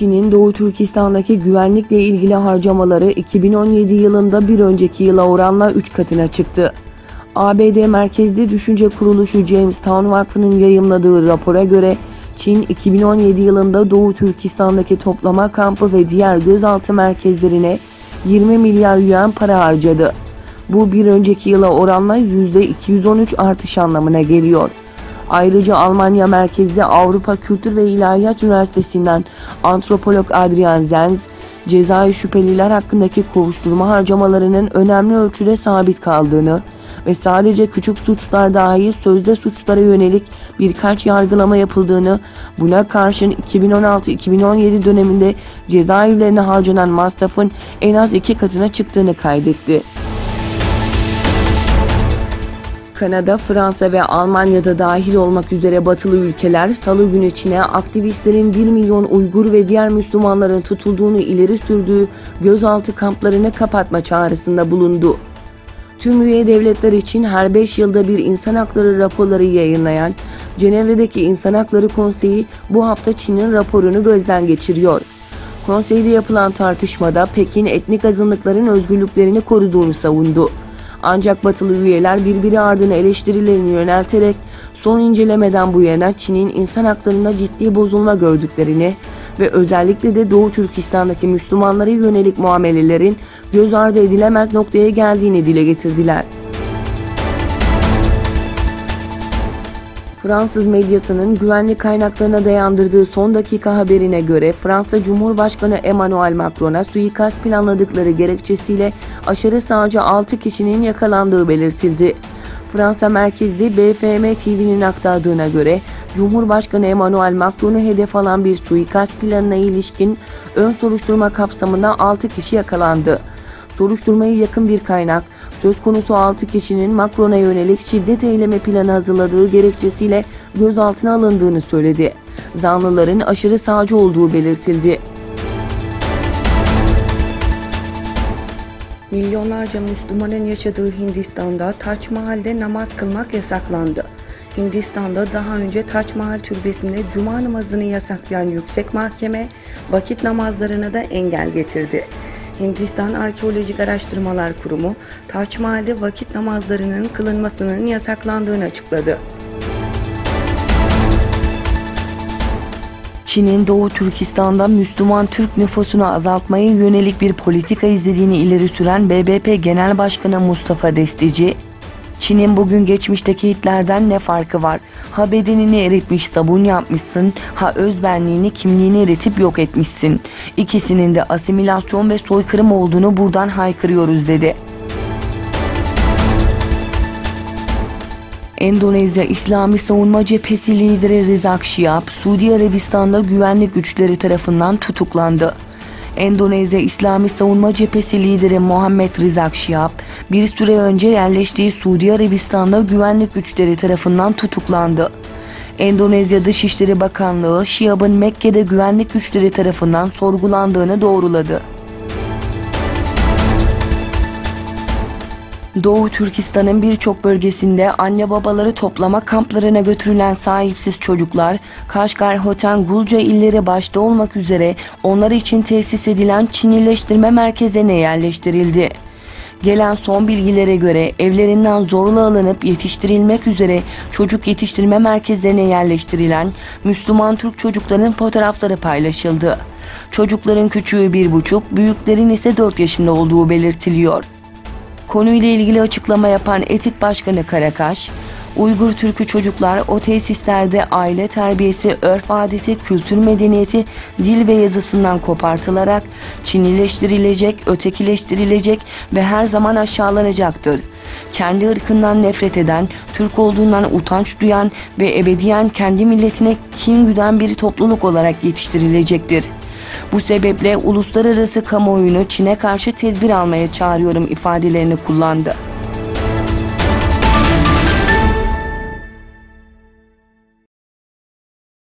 Çin'in Doğu Türkistan'daki güvenlikle ilgili harcamaları 2017 yılında bir önceki yıla oranla 3 katına çıktı. ABD merkezli düşünce kuruluşu James Town Vakfı'nın yayımladığı rapora göre Çin 2017 yılında Doğu Türkistan'daki toplama kampı ve diğer gözaltı merkezlerine 20 milyar yuan para harcadı. Bu bir önceki yıla oranla %213 artış anlamına geliyor. Ayrıca Almanya merkezli Avrupa Kültür ve İlahiyat Üniversitesi'nden antropolog Adrian Zenz, cezai şüpheliler hakkındaki kovuşturma harcamalarının önemli ölçüde sabit kaldığını ve sadece küçük suçlar dahil sözde suçlara yönelik birkaç yargılama yapıldığını, buna karşın 2016-2017 döneminde cezaevlerine harcanan masrafın en az 2 katına çıktığını kaydetti. Kanada, Fransa ve Almanya'da dahil olmak üzere batılı ülkeler Salı günü Çin'e aktivistlerin 1 milyon Uygur ve diğer Müslümanların tutulduğunu ileri sürdüğü gözaltı kamplarını kapatma çağrısında bulundu. Tüm üye devletler için her 5 yılda bir insan hakları raporları yayınlayan Cenevre'deki İnsan Hakları Konseyi bu hafta Çin'in raporunu gözden geçiriyor. Konseyde yapılan tartışmada Pekin etnik azınlıkların özgürlüklerini koruduğunu savundu. Ancak batılı üyeler birbiri ardına eleştirilerini yönelterek son incelemeden bu yana Çin'in insan haklarında ciddi bozulma gördüklerini ve özellikle de Doğu Türkistan'daki Müslümanlara yönelik muamelelerin göz ardı edilemez noktaya geldiğini dile getirdiler. Fransız medyasının güvenlik kaynaklarına dayandırdığı son dakika haberine göre Fransa Cumhurbaşkanı Emmanuel Macron'a suikast planladıkları gerekçesiyle aşırı sağcı 6 kişinin yakalandığı belirtildi. Fransa merkezli BFM TV'nin aktardığına göre Cumhurbaşkanı Emmanuel Macron'u hedef alan bir suikast planına ilişkin ön soruşturma kapsamında 6 kişi yakalandı. Soruşturmayı yakın bir kaynak, söz konusu 6 kişinin Macron'a yönelik şiddet eylemi planı hazırladığı gerekçesiyle gözaltına alındığını söyledi. Zanlıların aşırı sağcı olduğu belirtildi. Milyonlarca Müslümanın yaşadığı Hindistan'da Taç Mahal'de namaz kılmak yasaklandı. Hindistan'da daha önce Taç Mahal türbesinde cuma namazını yasaklayan yüksek mahkeme vakit namazlarına da engel getirdi. Hindistan Arkeolojik Araştırmalar Kurumu, Taç Mahal'de vakit namazlarının kılınmasının yasaklandığını açıkladı. Çin'in Doğu Türkistan'da Müslüman Türk nüfusunu azaltmaya yönelik bir politika izlediğini ileri süren BBP Genel Başkanı Mustafa Destici, Çin'in bugün geçmişteki Hitler'den ne farkı var? Ha bedenini eritmiş sabun yapmışsın, ha özbenliğini, kimliğini eritip yok etmişsin. İkisinin de asimilasyon ve soykırım olduğunu buradan haykırıyoruz dedi. Endonezya İslami Savunma Cephesi lideri Rizak Şihab, Suudi Arabistan'da güvenlik güçleri tarafından tutuklandı. Endonezya İslami Savunma Cephesi lideri Muhammed Rizak Şihab, bir süre önce yerleştiği Suudi Arabistan'da güvenlik güçleri tarafından tutuklandı. Endonezya Dışişleri Bakanlığı, Şihab'ın Mekke'de güvenlik güçleri tarafından sorgulandığını doğruladı. Doğu Türkistan'ın birçok bölgesinde anne babaları toplama kamplarına götürülen sahipsiz çocuklar, Kaşgar, Hoten, Gulca illeri başta olmak üzere onlar için tesis edilen Çinileştirme merkezine yerleştirildi. Gelen son bilgilere göre evlerinden zorla alınıp yetiştirilmek üzere çocuk yetiştirme merkezlerine yerleştirilen Müslüman Türk çocukların fotoğrafları paylaşıldı. Çocukların küçüğü 1,5, büyüklerin ise 4 yaşında olduğu belirtiliyor. Konuyla ilgili açıklama yapan Etik Başkanı Karakaş, Uygur Türk'ü çocuklar o tesislerde aile terbiyesi, örf adeti, kültür medeniyeti, dil ve yazısından kopartılarak Çinileştirilecek, ötekileştirilecek ve her zaman aşağılanacaktır. Kendi ırkından nefret eden, Türk olduğundan utanç duyan ve ebediyen kendi milletine kin güden bir topluluk olarak yetiştirilecektir. Bu sebeple uluslararası kamuoyunu Çin'e karşı tedbir almaya çağırıyorum ifadelerini kullandı.